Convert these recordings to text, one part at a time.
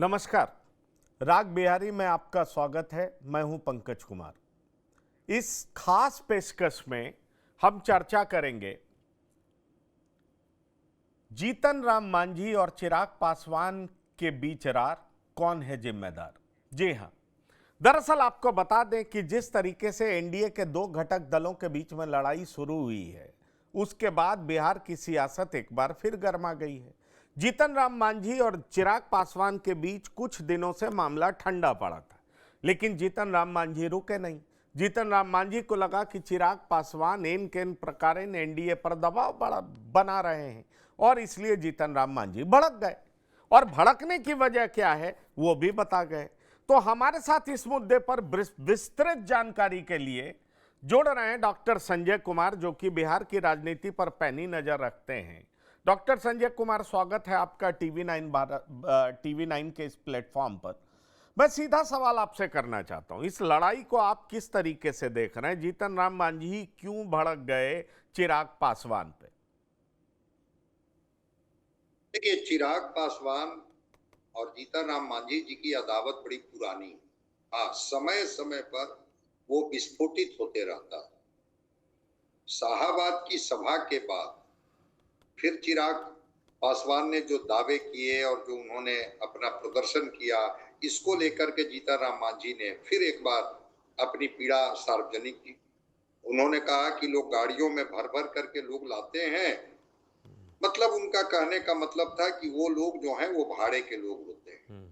नमस्कार। राग बिहारी में आपका स्वागत है। मैं हूं पंकज कुमार। इस खास पेशकश में हम चर्चा करेंगे जीतन राम मांझी और चिराग पासवान के बीच रार, कौन है जिम्मेदार। जी हां, दरअसल आपको बता दें कि जिस तरीके से एनडीए के दो घटक दलों के बीच में लड़ाई शुरू हुई है, उसके बाद बिहार की सियासत एक बार फिर गर्मा गई है। जीतन राम मांझी और चिराग पासवान के बीच कुछ दिनों से मामला ठंडा पड़ा था, लेकिन जीतन राम मांझी रुके नहीं। जीतन राम मांझी को लगा कि चिराग पासवान इन केन प्रकारेण एनडीए पर दबाव बना रहे हैं और इसलिए जीतन राम मांझी भड़क गए। और भड़कने की वजह क्या है वो भी बता गए। तो हमारे साथ इस मुद्दे पर विस्तृत जानकारी के लिए जुड़ रहे हैं डॉक्टर संजय कुमार, जो कि बिहार की राजनीति पर पैनी नजर रखते हैं। डॉक्टर संजय कुमार, स्वागत है आपका टीवी9 के इस प्लेटफॉर्म पर। मैं सीधा सवाल आपसे करना चाहता हूं, इस लड़ाई को आप किस तरीके से देख रहे हैं? जीतन राम मांझी क्यों भड़क गए चिराग पासवान पे? देखिए, चिराग पासवान और जीतन राम मांझी जी की अदावत बड़ी पुरानी है। हाँ, समय समय पर वो विस्फोटित होते रहता है। शाहाबाद की सभा के बाद फिर चिराग पासवान ने जो दावे किए और जो उन्होंने अपना प्रदर्शन किया, इसको लेकर के जीतन राम मांझी ने फिर एक बार अपनी पीड़ा सार्वजनिक की। उन्होंने कहा कि लोग गाड़ियों में भर भर करके लोग लाते हैं, मतलब उनका कहने का मतलब था कि वो लोग जो हैं वो भाड़े के लोग होते हैं,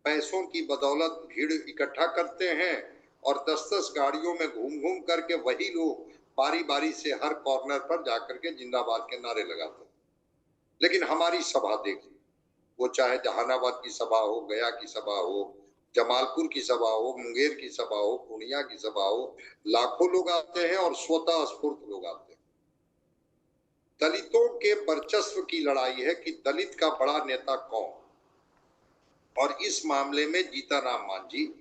पैसों की बदौलत भीड़ इकट्ठा करते हैं और 10-10 गाड़ियों में घूम घूम करके वही लोग बारी बारी से हर कॉर्नर पर जाकर के जिंदाबाद के नारे लगाते हैं। लेकिन हमारी सभा देखिए, वो चाहे जहानाबाद की सभा हो, गया की सभा हो, जमालपुर की सभा हो, मुंगेर की सभा हो, पूर्णिया की सभा हो, लाखों लोग आते हैं और स्वतः स्फूर्त लोग आते हैं। दलितों के वर्चस्व की लड़ाई है कि दलित का बड़ा नेता कौन, और इस मामले में जीतन राम मांझी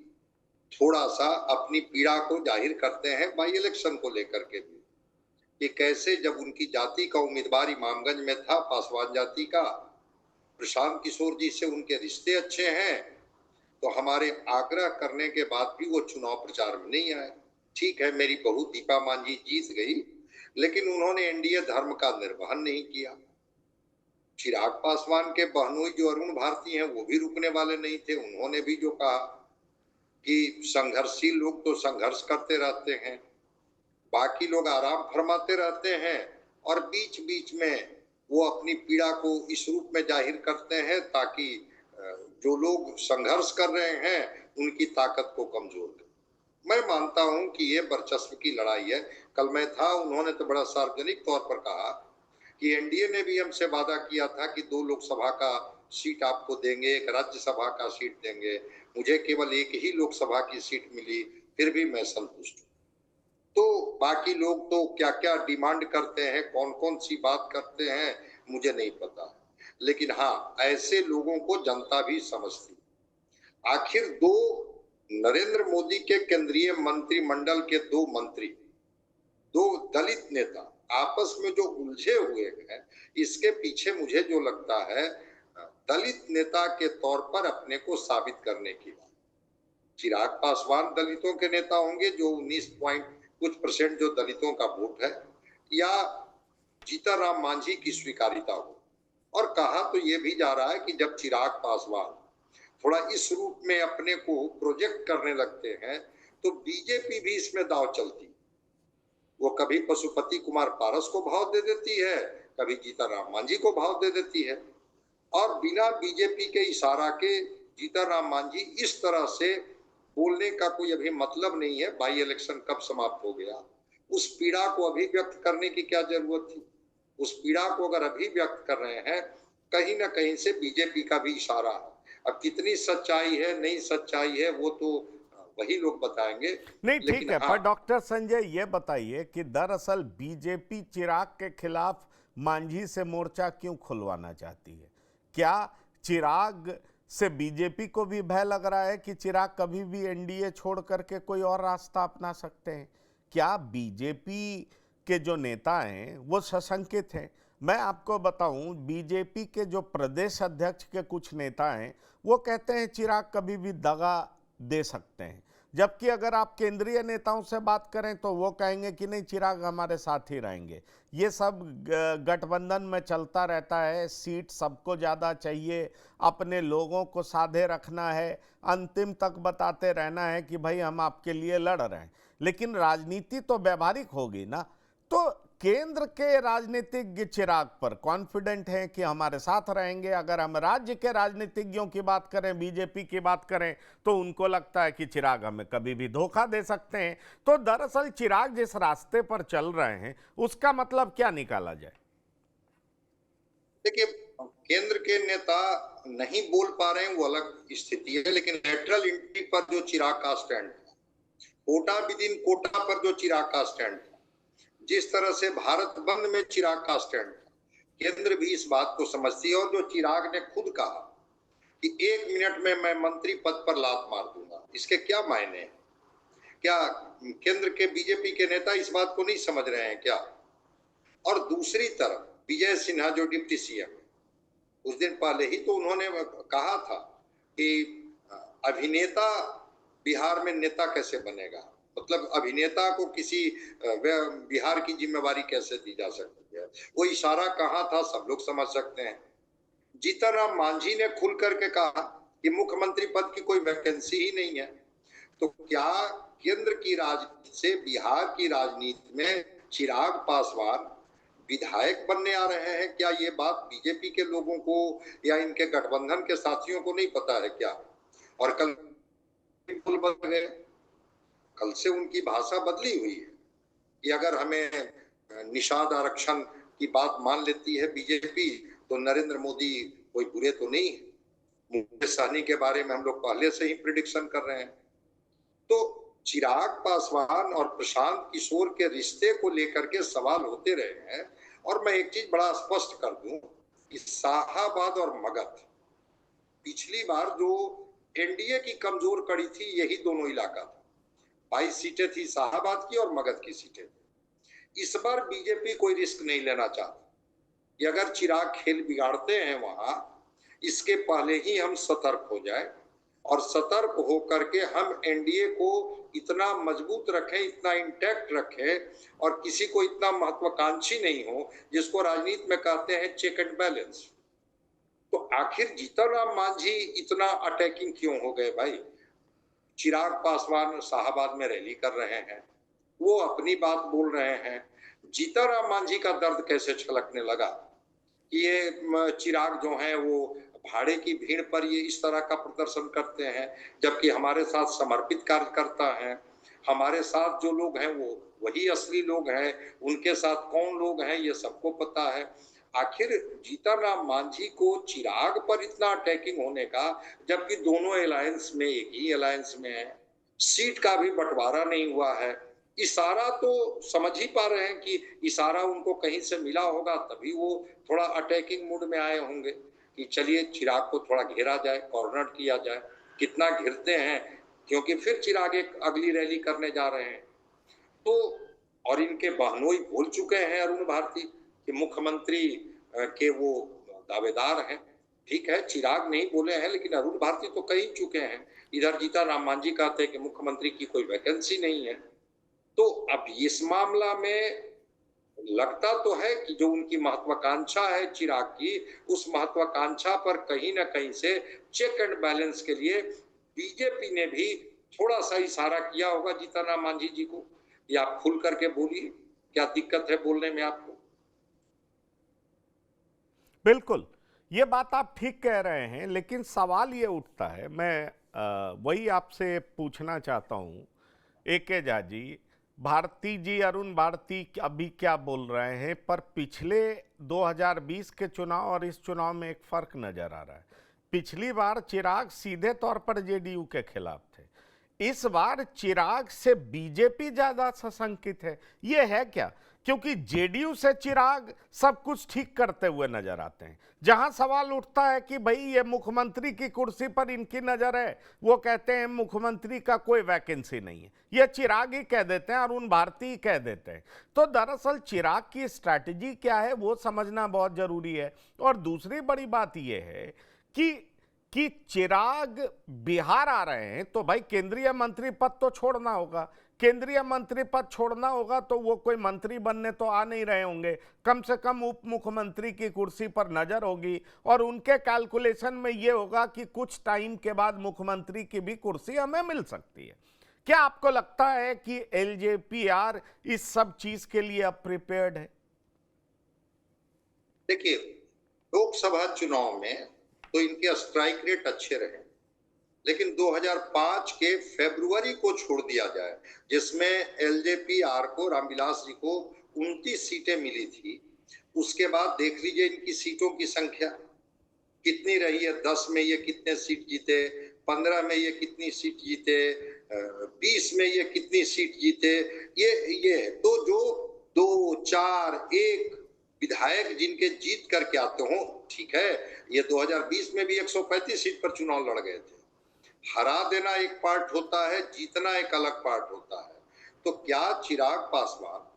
थोड़ा सा अपनी पीड़ा को जाहिर करते हैं बाई इलेक्शन को लेकर के भी, कि कैसे जब उनकी जाति का उम्मीदवार इमामगंज में था, पासवान जाति का, प्रशांत किशोर जी से उनके रिश्ते अच्छे हैं, तो हमारे आग्रह करने के बाद भी वो चुनाव प्रचार में नहीं आए। ठीक है, मेरी बहू दीपा मांझी जीत गई, लेकिन उन्होंने एनडीए धर्म का निर्वहन नहीं किया। चिराग पासवान के बहनोई जो अरुण भारती हैं, वो भी रुकने वाले नहीं थे। उन्होंने भी जो कहा कि संघर्षशील लोग तो संघर्ष करते रहते हैं, बाकी लोग आराम फरमाते रहते हैं, और बीच बीच में वो अपनी पीड़ा को इस रूप में जाहिर करते हैं ताकि जो लोग संघर्ष कर रहे हैं उनकी ताकत को कमजोर कर। मैं मानता हूं कि ये वर्चस्व की लड़ाई है। कल मैं था, उन्होंने तो बड़ा सार्वजनिक तौर पर कहा कि एनडीए ने भी हमसे वादा किया था कि 2 लोकसभा का सीट आपको देंगे, 1 राज्यसभा का सीट देंगे। मुझे केवल 1 ही लोकसभा की सीट मिली, फिर भी मैं संतुष्ट हूँ। तो बाकी लोग तो क्या क्या डिमांड करते हैं, कौन कौन सी बात करते हैं, मुझे नहीं पता। लेकिन हाँ, ऐसे लोगों को जनता भी समझती। आखिर 2 नरेंद्र मोदी के केंद्रीय मंत्रिमंडल के 2 मंत्री, 2 दलित नेता आपस में जो उलझे हुए हैं, इसके पीछे मुझे जो लगता है दलित नेता के तौर पर अपने को साबित करने की बात। चिराग पासवान दलितों के नेता होंगे, जो 19 पॉइंट कुछ % जो दलितों का वोट है, या जीतन राम मांझी की स्वीकारिता हो। और कहा तो ये भी जा रहा है कि जब चिराग पासवान थोड़ा इस रूप में अपने को प्रोजेक्ट करने लगते हैं, तो बीजेपी भी इसमें दांव चलती। वो कभी पशुपति कुमार पारस को भाव दे देती है, कभी जीतन राम मांझी को भाव दे देती है, और बिना बीजेपी के इशारा के जीतन राम मांझी इस तरह से बोलने का कोई अभी मतलब नहीं है। बाई इलेक्शन कब समाप्त हो गया, उस पीड़ा को अभी व्यक्त करने की क्या जरूरत थी? उस पीड़ा को अगर अभी व्यक्त कर रहे हैं, कहीं ना कहीं से बीजेपी का भी इशारा है। अब कितनी सच्चाई है, नहीं सच्चाई है, वो तो वही लोग बताएंगे। नहीं, ठीक लेकिन है, हाँ, पर डॉक्टर संजय ये बताइए कि दरअसल बीजेपी चिराग के खिलाफ मांझी से मोर्चा क्यों खुलवाना चाहती है? क्या चिराग से बीजेपी को भी भय लग रहा है कि चिराग कभी भी एनडीए छोड़ करके कोई और रास्ता अपना सकते हैं? क्या बीजेपी के जो नेता हैं वो सशंकित हैं? मैं आपको बताऊं, बीजेपी के जो प्रदेश अध्यक्ष के कुछ नेता हैं वो कहते हैं चिराग कभी भी दगा दे सकते हैं, जबकि अगर आप केंद्रीय नेताओं से बात करें तो वो कहेंगे कि नहीं, चिराग हमारे साथ ही रहेंगे। ये सब गठबंधन में चलता रहता है, सीट सबको ज़्यादा चाहिए, अपने लोगों को साधे रखना है, अंतिम तक बताते रहना है कि भाई हम आपके लिए लड़ रहे हैं। लेकिन राजनीति तो व्यवहारिक होगी ना। तो केंद्र के राजनीतिज्ञ चिराग पर कॉन्फिडेंट हैं कि हमारे साथ रहेंगे। अगर हम राज्य के राजनीतिज्ञों की बात करें, बीजेपी की बात करें, तो उनको लगता है कि चिराग हमें कभी भी धोखा दे सकते हैं। तो दरअसल चिराग जिस रास्ते पर चल रहे हैं उसका मतलब क्या निकाला जाए? देखिए, केंद्र के नेता नहीं बोल पा रहे हैं वो अलग स्थिति है, लेकिन लेटरल एंट्री पर जो चिराग का स्टैंड है, कोटा विद इन कोटा पर जो चिराग का स्टैंड है, जिस तरह से भारत बंद में चिराग का स्टैंड है, केंद्र भी इस बात को समझती है। और जो चिराग ने खुद कहा कि 1 मिनट में मैं मंत्री पद पर लात मार दूंगा, इसके क्या मायने हैं? क्या केंद्र के बीजेपी के नेता इस बात को नहीं समझ रहे हैं क्या? और दूसरी तरफ विजय सिन्हा जो डिप्टी सीएम है, उस दिन पहले ही तो उन्होंने कहा था कि अभिनेता बिहार में नेता कैसे बनेगा, मतलब अभिनेता को किसी बिहार की जिम्मेवारी कैसे दी जा सकती है। वो इशारा कहाँ था सब लोग समझ सकते हैं। जीतन राम मांझी ने खुल करके कहा कि मुख्यमंत्री पद की कोई वैकेंसी ही नहीं है। तो क्या केंद्र की राजनीति से बिहार की राजनीति में चिराग पासवान विधायक बनने आ रहे हैं? क्या ये बात बीजेपी के लोगों को या इनके गठबंधन के साथियों को नहीं पता है क्या? और कल बदल गए, कल से उनकी भाषा बदली हुई है कि अगर हमें निषाद आरक्षण की बात मान लेती है बीजेपी तो नरेंद्र मोदी कोई बुरे तो नहीं है। मुकेश सहनी के बारे में हम लोग पहले से ही प्रिडिक्शन कर रहे हैं। तो चिराग पासवान और प्रशांत किशोर के रिश्ते को लेकर के सवाल होते रहे हैं। और मैं एक चीज बड़ा स्पष्ट कर दूं कि शाहाबाद और मगध, पिछली बार जो एनडीए की कमजोर कड़ी थी यही दोनों इलाका था। 22 सीटें थी शाहाबाद की और मगध की सीटें। इस बार बीजेपी कोई रिस्क नहीं लेना चाहती कि अगर चिराग खेल बिगाड़ते हैं वहां, इसके पहले ही हम सतर्क हो जाए और सतर्क होकर के हम एनडीए को इतना मजबूत रखें, इतना इंटैक्ट रखें और किसी को इतना महत्वाकांक्षी नहीं हो, जिसको राजनीति में कहते हैं चेक एंड बैलेंस। तो आखिर जीतन राम मांझी इतना अटैकिंग क्यों हो गए भाई? चिराग पासवान शाहाबाद में रैली कर रहे हैं, वो अपनी बात बोल रहे हैं। जीतन राम मांझी का दर्द कैसे छलकने लगा कि ये चिराग जो है वो भाड़े की भीड़ पर ये इस तरह का प्रदर्शन करते हैं, जबकि हमारे साथ समर्पित कार्यकर्ता हैं, हमारे साथ जो लोग हैं वो वही असली लोग हैं, उनके साथ कौन लोग हैं ये सबको पता है। आखिर जीतन राम मांझी को चिराग पर इतना अटैकिंग होने का, जबकि दोनों अलायंस में, एक ही अलायंस में है, सीट का भी बंटवारा नहीं हुआ है। इशारा तो समझ ही पा रहे हैं कि इशारा उनको कहीं से मिला होगा, तभी वो थोड़ा अटैकिंग मूड में आए होंगे कि चलिए चिराग को थोड़ा घेरा जाए, कॉर्नर किया जाए। कितना घेरते हैं, क्योंकि फिर चिराग एक अगली रैली करने जा रहे हैं। तो और इनके बहनोई बोल चुके हैं अरुण भारती कि मुख्यमंत्री के वो दावेदार हैं। ठीक है, चिराग नहीं बोले हैं, लेकिन अरुण भारती तो कह चुके हैं। इधर जीतन राम मांझी कहते हैं कि मुख्यमंत्री की कोई वैकेंसी नहीं है। तो अब इस मामला में लगता तो है कि जो उनकी महत्वाकांक्षा है चिराग की, उस महत्वाकांक्षा पर कहीं ना कहीं से चेक एंड बैलेंस के लिए बीजेपी ने भी थोड़ा सा इशारा किया होगा जीतन राम मांझी जी को, या आप खुल करके बोलिए, क्या दिक्कत है बोलने में आपको? बिल्कुल, ये बात आप ठीक कह रहे हैं, लेकिन सवाल ये उठता है, मैं वही आपसे पूछना चाहता हूं। एके झा जी, भारती जी, अरुण भारती अभी क्या बोल रहे हैं, पर पिछले 2020 के चुनाव और इस चुनाव में एक फर्क नजर आ रहा है। पिछली बार चिराग सीधे तौर पर जेडीयू के खिलाफ थे, इस बार चिराग से बीजेपी ज्यादा सशंकित है। ये है क्या क्योंकि जेडीयू से चिराग सब कुछ ठीक करते हुए नजर आते हैं। जहां सवाल उठता है कि भाई ये मुख्यमंत्री की कुर्सी पर इनकी नजर है, वो कहते हैं मुख्यमंत्री का कोई वैकेंसी नहीं है। ये चिराग ही कह देते हैं, अरुण भारती ही कह देते हैं। तो दरअसल चिराग की स्ट्रैटेजी क्या है वो समझना बहुत जरूरी है। और दूसरी बड़ी बात यह है कि चिराग बिहार आ रहे हैं तो भाई केंद्रीय मंत्री पद तो छोड़ना होगा। केंद्रीय मंत्री पद छोड़ना होगा तो वो कोई मंत्री बनने तो आ नहीं रहे होंगे, कम से कम उप मुख्यमंत्री की कुर्सी पर नजर होगी। और उनके कैलकुलेशन में ये होगा कि कुछ टाइम के बाद मुख्यमंत्री की भी कुर्सी हमें मिल सकती है। क्या आपको लगता है कि एलजेपीआर इस सब चीज के लिए अब प्रिपेयर्ड है? देखिए, लोकसभा चुनाव में तो इनके स्ट्राइक रेट अच्छे रहे, लेकिन 2005 के फरवरी को छोड़ दिया जाए, जिसमें एलजेपीआर को, रामविलास जी को 29 सीटें मिली थी। उसके बाद देख लीजिए इनकी सीटों की संख्या कितनी रही है। 10 में ये कितने सीट जीते, 15 में ये कितनी सीट जीते, 20 में ये कितनी सीट जीते। ये तो जो 2, 4, 1 विधायक जिनके जीत करके आते हो, ठीक है, ये 2020 में भी 135 सीट पर चुनाव लड़ गए थे। हरा देना एक पार्ट होता है, जीतना एक अलग पार्ट होता है। तो क्या चिराग पासवान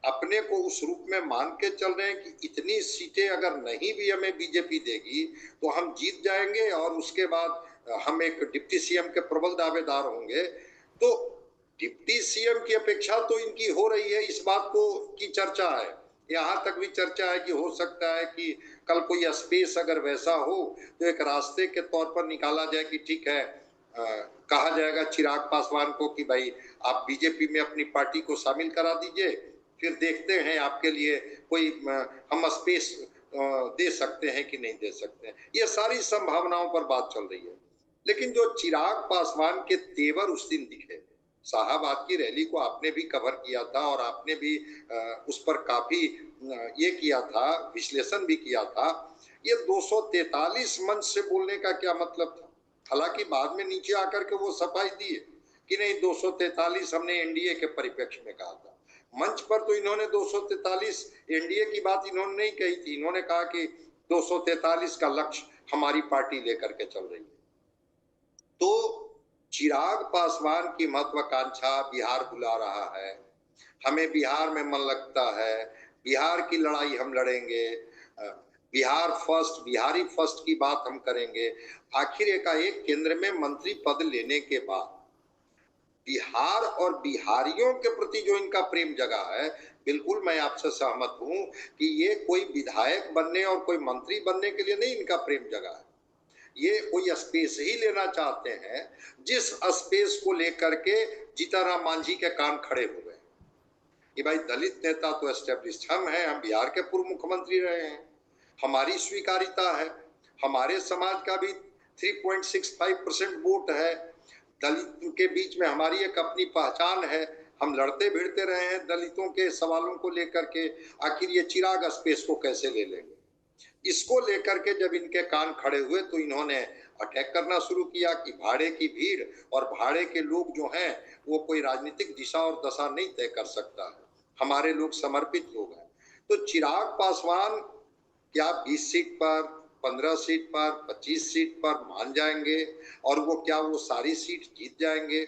अपने को उस रूप में मान के चल रहे हैं कि इतनी सीटें अगर नहीं भी हमें बीजेपी देगी तो हम जीत जाएंगे और उसके बाद हम एक डिप्टी सीएम के प्रबल दावेदार होंगे? तो डिप्टी सीएम की अपेक्षा तो इनकी हो रही है, इस बात को की चर्चा है। यहां तक भी चर्चा है कि हो सकता है कि कल कोई स्पेस अगर वैसा हो तो एक रास्ते के तौर पर निकाला जाए कि ठीक है, कहा जाएगा चिराग पासवान को कि भाई आप बीजेपी में अपनी पार्टी को शामिल करा दीजिए, फिर देखते हैं आपके लिए कोई हम स्पेस दे सकते हैं कि नहीं दे सकते हैं। ये सारी संभावनाओं पर बात चल रही है। लेकिन जो चिराग पासवान के तेवर उस दिन दिखे, शाहबाद की रैली को आपने भी कवर किया था और आपने भी उस पर काफी ये किया था, विश्लेषण भी किया था। ये 243 मंच से बोलने का क्या मतलब था? हालांकि बाद में नीचे आकर के वो सफाई दी है कि नहीं, 243 हमने एनडीए के परिप्रेक्ष्य में कहा था। मंच पर तो इन्होंने 243 एनडीए की बात इन्होंने नहीं कही थी। इन्होंने कहा कि 243 का लक्ष्य हमारी पार्टी लेकर के चल रही है। तो चिराग पासवान की महत्वाकांक्षा बिहार बुला रहा है, हमें बिहार में मन लगता है, बिहार की लड़ाई हम लड़ेंगे, बिहार फर्स्ट, बिहारी फर्स्ट की बात हम करेंगे। आखिर एकाएक केंद्र में मंत्री पद लेने के बाद बिहार और बिहारियों के प्रति जो इनका प्रेम जगा है, बिल्कुल मैं आपसे सहमत हूं कि ये कोई विधायक बनने और कोई मंत्री बनने के लिए नहीं इनका प्रेम जगा है। ये कोई स्पेस ही लेना चाहते हैं, जिस स्पेस को लेकर के जीतनराम मांझी के कान खड़े हो गए कि भाई दलित नेता तो एस्टेब्लिश्ड हम हैं, हम बिहार के पूर्व मुख्यमंत्री रहे हैं, हमारी स्वीकारिता है, हमारे समाज का भी 3.65% वोट है, दलित के बीच में हमारी एक अपनी पहचान है, हम लड़ते भिड़ते रहे हैं दलितों के सवालों को लेकर के। आखिर ये चिराग स्पेस को कैसे ले लेंगे? इसको लेकर के जब इनके कान खड़े हुए तो इन्होंने अटैक करना शुरू किया कि भाड़े की भीड़ और भाड़े के लोग जो हैं वो कोई राजनीतिक दिशा और दशा नहीं तय कर सकता है, हमारे लोग समर्पित लोग हैं। तो चिराग पासवान क्या 20 सीट पर, 15 सीट पर, 25 सीट पर मान जाएंगे और वो क्या वो सारी सीट जीत जाएंगे?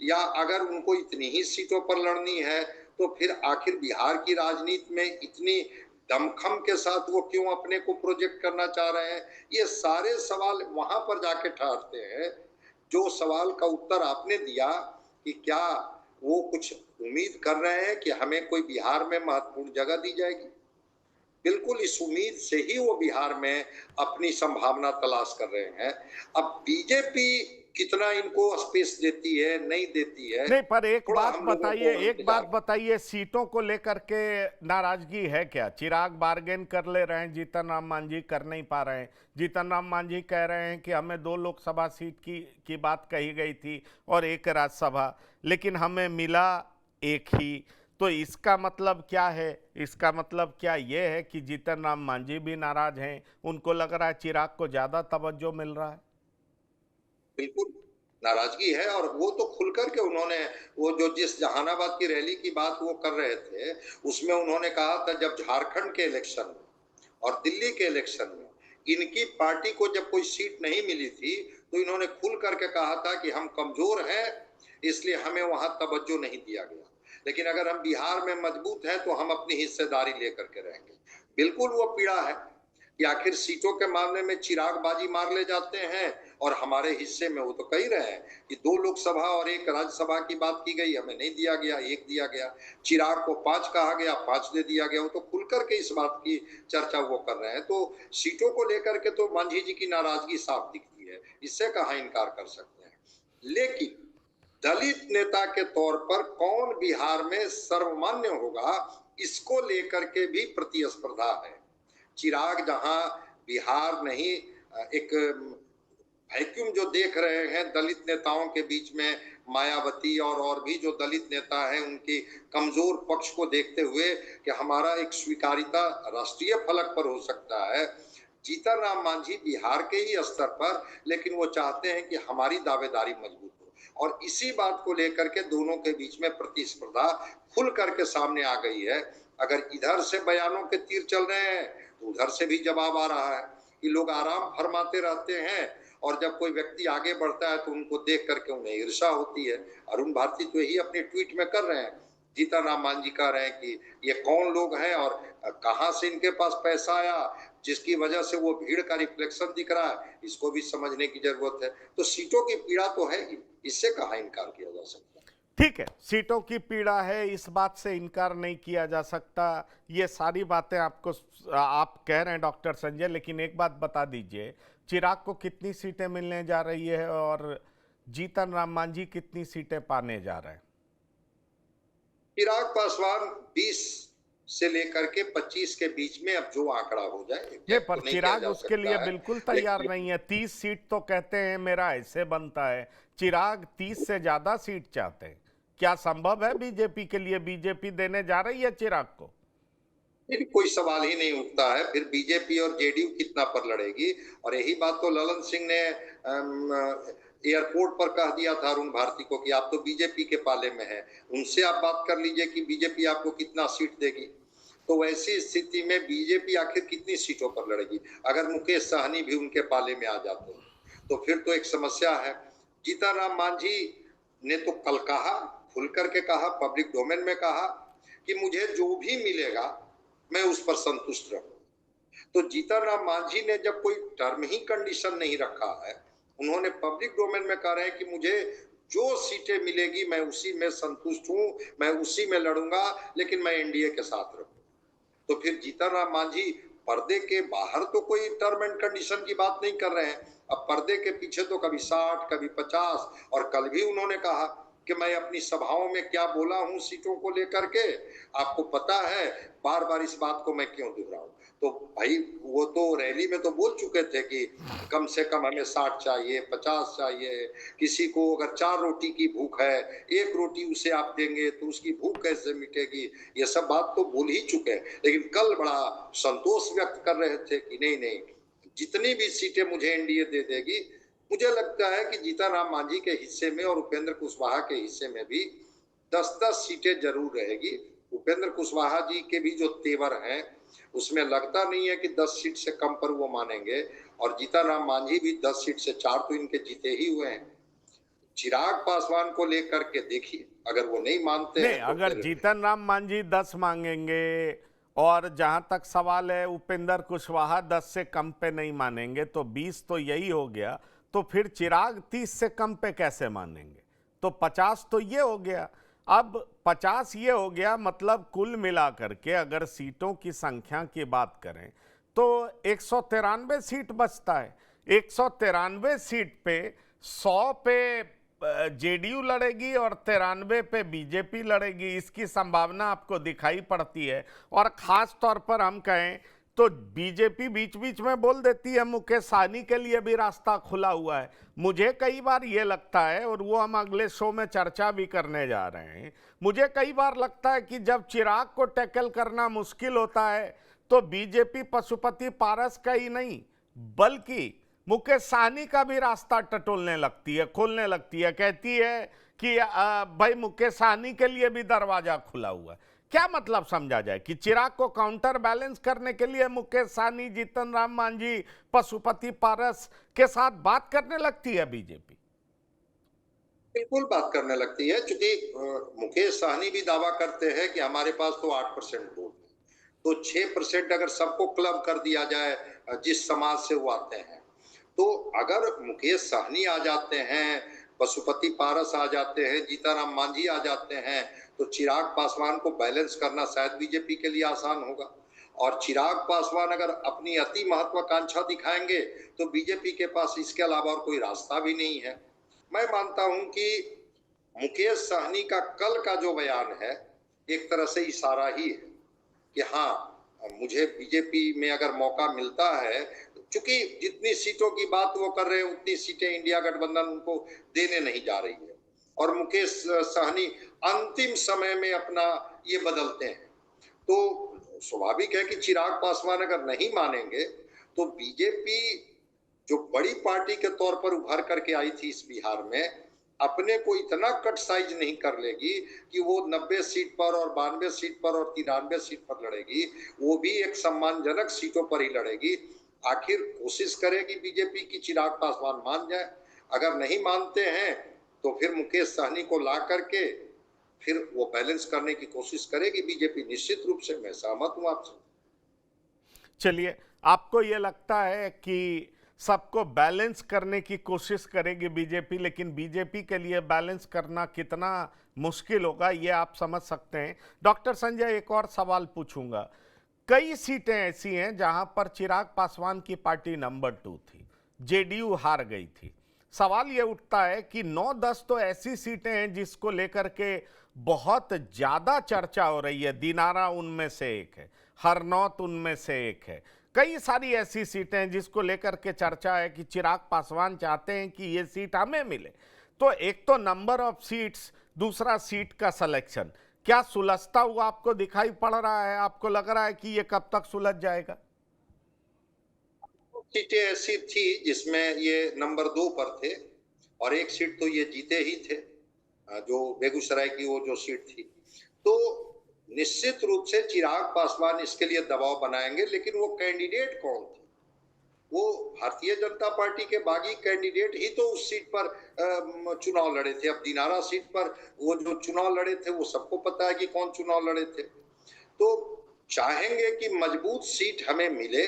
या अगर उनको इतनी ही सीटों पर लड़नी है तो फिर आखिर बिहार की राजनीति में इतनी दमखम के साथ वो क्यों अपने को प्रोजेक्ट करना चाह रहे हैं? ये सारे सवाल वहां पर जाके ठहरते हैं। जो सवाल का उत्तर आपने दिया कि क्या वो कुछ उम्मीद कर रहे हैं कि हमें कोई बिहार में महत्वपूर्ण जगह दी जाएगी, बिल्कुल इस उम्मीद से ही वो बिहार में अपनी संभावना तलाश कर रहे हैं। अब बीजेपी कितना इनको स्पेस देती है नहीं देती है, नहीं, पर एक थोड़ा बात हम लोगों बताइए, को एक बात इंतजार। बताइए, सीटों को लेकर के नाराजगी है क्या? चिराग बार्गेन कर ले रहे हैं, जीतनराम मांझी कर नहीं पा रहे हैं। जीतनराम मांझी कह रहे हैं कि हमें 2 लोकसभा सीट की बात कही गई थी और 1 राज्यसभा, लेकिन हमें मिला 1 ही। तो इसका मतलब क्या है? इसका मतलब क्या ये है कि जीतनराम मांझी भी नाराज हैं, उनको लग रहा है चिराग को ज्यादा तवज्जो मिल रहा है? बिल्कुल नाराजगी है। और वो तो खुल करके उन्होंने, वो जो जिस जहानाबाद की रैली की बात वो कर रहे थे, उसमें उन्होंने कहा था जब झारखंड के इलेक्शन में और दिल्ली के इलेक्शन में इनकी पार्टी को जब कोई सीट नहीं मिली थी, तो इन्होंने खुल करके कहा था कि हम कमजोर हैं, इसलिए हमें वहां तवज्जो नहीं दिया गया, लेकिन अगर हम बिहार में मजबूत हैं तो हम अपनी हिस्सेदारी लेकर के रहेंगे। बिल्कुल वो पीड़ा है कि आखिर सीटों के मामले में चिराग बाजी मार ले जाते हैं, और हमारे हिस्से में वो तो कह रहे हैं कि 2 लोकसभा और 1 राज्यसभा की बात की गई, हमें नहीं दिया गया, 1 दिया गया। चिराग को 5 कहा गया, 5 दे दिया गया। वो तो खुल करके इस बात की चर्चा वो कर रहे हैं। तो सीटों को लेकर के तो मांझी जी की नाराजगी साफ दिखती है, इससे कहाँ इनकार कर सकते हैं। लेकिन दलित नेता के तौर पर कौन बिहार में सर्वमान्य होगा, इसको लेकर के भी प्रतिस्पर्धा है। चिराग जहां बिहार नहीं, एक वैक्यूम जो देख रहे हैं दलित नेताओं के बीच में, मायावती और भी जो दलित नेता हैं उनकी कमजोर पक्ष को देखते हुए कि हमारा एक स्वीकारिता राष्ट्रीय फलक पर हो सकता है। जीतन राम मांझी बिहार के ही स्तर पर, लेकिन वो चाहते हैं कि हमारी दावेदारी मजबूत हो, और इसी बात को लेकर के दोनों के बीच में प्रतिस्पर्धा खुल करके सामने आ गई है। अगर इधर से बयानों के तीर चल रहे हैं तो उधर से भी जवाब आ रहा है कि लोग आराम फरमाते रहते हैं, और जब कोई व्यक्ति आगे बढ़ता है तो उनको देख करके उन्हें ईर्ष्या होती है। अरुण भारती तो यही अपने ट्वीट में कर रहे हैं। जीतन राम मांझी कह रहे हैं कि ये कौन लोग हैं और कहां से इनके पास पैसा आया, जिसकी वजह से वो भीड़ का रिफ्लेक्शन दिख रहा है, इसको भी समझने की जरूरत है। तो सीटों की पीड़ा तो है ही, इससे कहां इनकार किया जा सकता है। ठीक है, सीटों की पीड़ा है, इस बात से इनकार नहीं किया जा सकता। ये सारी बातें आपको आप कह रहे हैं डॉक्टर संजय, लेकिन एक बात बता दीजिए, चिराग को कितनी सीटें मिलने जा रही है और जीतन राम मांझी कितनी सीटें पाने जा रहे हैं? चिराग पासवान 20 से लेकर के 25 के बीच में, अब जो आंकड़ा हो जाए, ये तो पर नहीं किया चिराग जा उसके सकता लिए है। बिल्कुल तैयार लेकिन नहीं है। 30 सीट तो कहते हैं मेरा ऐसे बनता है, चिराग 30 से ज्यादा सीट चाहते हैं। क्या संभव है बीजेपी के लिए? बीजेपी देने जा रही है चिराग को? फिर कोई सवाल ही नहीं उठता है। फिर बीजेपी और जेडीयू कितना पर लड़ेगी। और यही बात तो ललन सिंह ने एयरपोर्ट पर कह दिया था अरुण भारती को कि आप तो बीजेपी के पाले में हैं, उनसे आप बात कर लीजिए कि बीजेपी आपको कितना सीट देगी। तो वैसी स्थिति में बीजेपी आखिर कितनी सीटों पर लड़ेगी? अगर मुकेश सहनी भी उनके पाले में आ जाते हैं तो फिर तो एक समस्या है। जीतन राम मांझी ने तो कल कहा, खुल करके कहा, पब्लिक डोमेन में कहा कि मुझे जो भी मिलेगा मैं उस पर संतुष्ट रहूं। तो जीतन राम मांझी ने जब कोई टर्म ही कंडीशन नहीं रखा है, उन्होंने पब्लिक डोमेन में कह रहे हैं कि मुझे जो सीटें मिलेगी मैं उसी में संतुष्ट हूं, मैं उसी में लड़ूंगा, लेकिन मैं एनडीए के साथ रहूं। तो फिर जीतन राम मांझी पर्दे के बाहर तो कोई टर्म एंड कंडीशन की बात नहीं कर रहे हैं। अब पर्दे के पीछे तो कभी 60, कभी 50, और कल भी उन्होंने कहा कि मैं अपनी सभाओं में क्या बोला हूं सीटों को लेकर के, आपको पता है, बार बार इस बात को मैं क्यों दोहराऊं। तो भाई वो तो रैली में तो बोल चुके थे कि कम से कम हमें 60 चाहिए, 50 चाहिए। किसी को अगर 4 रोटी की भूख है, 1 रोटी उसे आप देंगे तो उसकी भूख कैसे मिटेगी, ये सब बात तो बोल ही चुके हैं। लेकिन कल बड़ा संतोष व्यक्त कर रहे थे कि नहीं नहीं, जितनी भी सीटें मुझे एनडीए दे देगी, मुझे लगता है कि जीतन राम मांझी के हिस्से में और उपेंद्र कुशवाहा के हिस्से में भी 10-10 सीटें जरूर रहेगी। उपेंद्र कुशवाहा जी के भी जो तेवर हैं, उसमें लगता नहीं है कि 10 सीट से कम पर वो मानेंगे। और जीतन राम मांझी भी 10 सीट से 4 तो इनके जीते ही हुए हैं। चिराग पासवान को लेकर के देखिए, अगर वो नहीं मानते नहीं, हैं तो अगर फिर जीतन राम मांझी 10 मांगेंगे और जहां तक सवाल है उपेंद्र कुशवाहा 10 से कम पे नहीं मानेंगे, तो 20 तो यही हो गया। तो फिर चिराग 30 से कम पे कैसे मानेंगे? तो 50 तो ये हो गया। अब 50 ये हो गया, मतलब कुल मिलाकर के अगर सीटों की संख्या की बात करें तो 193 सीट बचता है। 193 सीट पे 100 पे जेडीयू लड़ेगी और 93 पे बीजेपी लड़ेगी। इसकी संभावना आपको दिखाई पड़ती है। और खास तौर पर हम कहें तो बीजेपी बीच बीच में बोल देती है मुकेश सहनी के लिए भी रास्ता खुला हुआ है। मुझे कई बार ये लगता है, और वो हम अगले शो में चर्चा भी करने जा रहे हैं, मुझे कई बार लगता है कि जब चिराग को टैकल करना मुश्किल होता है तो बीजेपी पशुपति पारस का ही नहीं बल्कि मुकेश साहनी का भी रास्ता टटोलने लगती है, खोलने लगती है, कहती है कि भाई मुकेश साहनी के लिए भी दरवाजा खुला हुआ है। क्या मतलब समझा जाए कि चिराग को काउंटर बैलेंस करने के लिए मुकेश साहनी, जीतन राम मांझी, पशुपति पारस के साथ बात करने लगती है बीजेपी? बिल्कुल बात करने लगती है, क्योंकि मुकेश साहनी भी दावा करते हैं कि हमारे पास तो 8% वोट है, तो 6% अगर सबको क्लब कर दिया जाए जिस समाज से वो आते हैं, तो अगर मुकेश साहनी आ जाते हैं, पशुपति पारस आ जाते हैं, जीतनराम मांझी आ जाते हैं, तो चिराग पासवान को बैलेंस करना शायद बीजेपी के लिए आसान होगा। और चिराग पासवान अगर अपनी अति महत्वाकांक्षा दिखाएंगे तो बीजेपी के पास इसके अलावा और कोई रास्ता भी नहीं है। मैं मानता हूं कि मुकेश साहनी का कल का जो बयान है एक तरह से इशारा ही है कि हाँ, मुझे बीजेपी में अगर मौका मिलता है, क्योंकि जितनी सीटों की बात वो कर रहे हैं उतनी सीटें इंडिया गठबंधन उनको देने नहीं जा रही है, और मुकेश साहनी अंतिम समय में अपना ये बदलते हैं, तो स्वाभाविक है कि चिराग पासवान अगर नहीं मानेंगे तो बीजेपी जो बड़ी पार्टी के तौर पर उभर करके आई थी इस बिहार में, अपने को इतना कट साइज नहीं कर लेगी कि वो 90 सीट पर और 92 सीट पर और 93 सीट पर लड़ेगी, वो भी एक सम्मानजनक सीटों पर ही लड़ेगी। आखिर कोशिश करेगी बीजेपी की चिराग पासवान मान जाए, अगर नहीं मानते हैं तो फिर मुकेश साहनी को ला करके फिर वो बैलेंस करने की कोशिश करेगी बीजेपी, निश्चित रूप से मैं सहमत हूं आपसे। चलिए, आपको यह लगता है कि सबको बैलेंस करने की कोशिश करेगी बीजेपी, लेकिन बीजेपी के लिए बैलेंस करना कितना मुश्किल होगा ये आप समझ सकते हैं। डॉक्टर संजय, एक और सवाल पूछूंगा। कई सीटें ऐसी हैं जहां पर चिराग पासवान की पार्टी नंबर 2 थी, जेडीयू हार गई थी। सवाल ये उठता है कि 9-10 तो ऐसी सीटें हैं जिसको लेकर के बहुत ज्यादा चर्चा हो रही है। दिनारा उनमें से एक है, हरनौत उनमें से एक है। कई सारी ऐसी सीटें हैं जिसको लेकर के चर्चा है कि चिराग पासवान चाहते हैं कि ये सीट हमें मिले। तो एक तो नंबर ऑफ सीट्स, दूसरा सीट का सिलेक्शन, क्या सुलझता हुआ आपको दिखाई पड़ रहा है? आपको लग रहा है कि ये कब तक सुलझ जाएगा? सीटें ऐसी थी जिसमें ये नंबर 2 पर थे, और एक सीट तो ये जीते ही थे, जो बेगूसराय की वो जो सीट थी। तो निश्चित रूप से चिराग पासवान इसके लिए दबाव बनाएंगे, लेकिन वो कैंडिडेट कौन थे? वो भारतीय जनता पार्टी के बागी कैंडिडेट ही तो उस सीट पर चुनाव लड़े थे। अब दिनारा सीट पर वो जो चुनाव लड़े थे वो सबको पता है कि कौन चुनाव लड़े थे। तो चाहेंगे कि मजबूत सीट हमें मिले,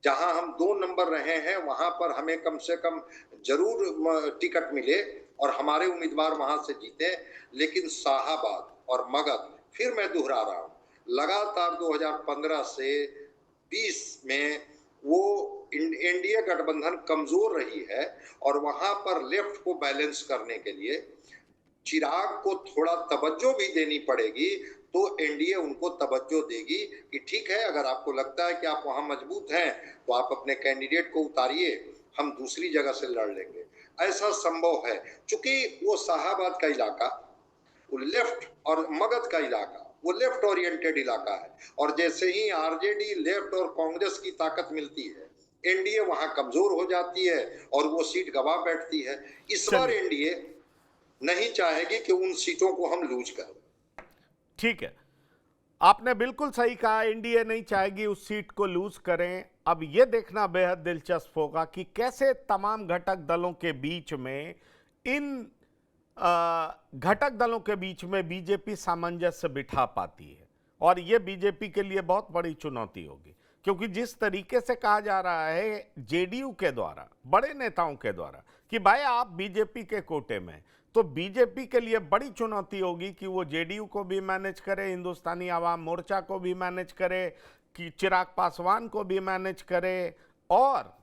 जहां हम 2 नंबर रहे हैं वहां पर हमें कम से कम जरूर टिकट मिले और हमारे उम्मीदवार वहां से जीते। लेकिन शाहाबाद और मगध, फिर मैं दोहरा रहा हूं, लगातार 2015 से 20 में वो एनडीए गठबंधन कमजोर रही है, और वहां पर लेफ्ट को बैलेंस करने के लिए चिराग को थोड़ा तवज्जो भी देनी पड़ेगी, तो एनडीए उनको तवज्जो देगी कि ठीक है, अगर आपको लगता है कि आप वहां मजबूत हैं तो आप अपने कैंडिडेट को उतारिए, हम दूसरी जगह से लड़ लेंगे। ऐसा संभव है, क्योंकि वो शाहाबाद का इलाका, वो लेफ्ट और मगध का इलाका, वो लेफ्ट ओरिएंटेड इलाका है, और जैसे ही आरजेडी, लेफ्ट और कांग्रेस की ताकत मिलती है, एनडीए वहां कमजोर हो जाती है और वो सीट गवा बैठती है। इस बार एनडीए नहीं चाहेगी कि उन सीटों को हम लूज करें। ठीक है, आपने बिल्कुल सही कहा, एनडीए नहीं चाहेगी उस सीट को लूज करें। अब यह देखना बेहद दिलचस्प होगा कि कैसे तमाम घटक दलों के बीच में, इन घटक दलों के बीच में बीजेपी सामंजस्य बिठा पाती है। और यह बीजेपी के लिए बहुत बड़ी चुनौती होगी, क्योंकि जिस तरीके से कहा जा रहा है जेडीयू के द्वारा, बड़े नेताओं के द्वारा, कि भाई आप बीजेपी के कोटे में, तो बीजेपी के लिए बड़ी चुनौती होगी कि वो जेडीयू को भी मैनेज करे, हिंदुस्तानी आवाम मोर्चा को भी मैनेज करे, कि चिराग पासवान को भी मैनेज करे और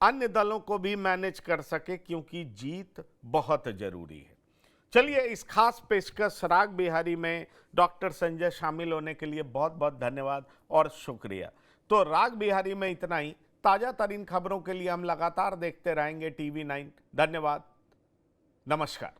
अन्य दलों को भी मैनेज कर सके, क्योंकि जीत बहुत जरूरी है। चलिए, इस खास पेशकश राग बिहारी में डॉक्टर संजय शामिल होने के लिए बहुत बहुत धन्यवाद और शुक्रिया। तो राग बिहारी में इतना ही। ताजा तरीन खबरों के लिए हम लगातार देखते रहेंगे TV9। धन्यवाद, नमस्कार।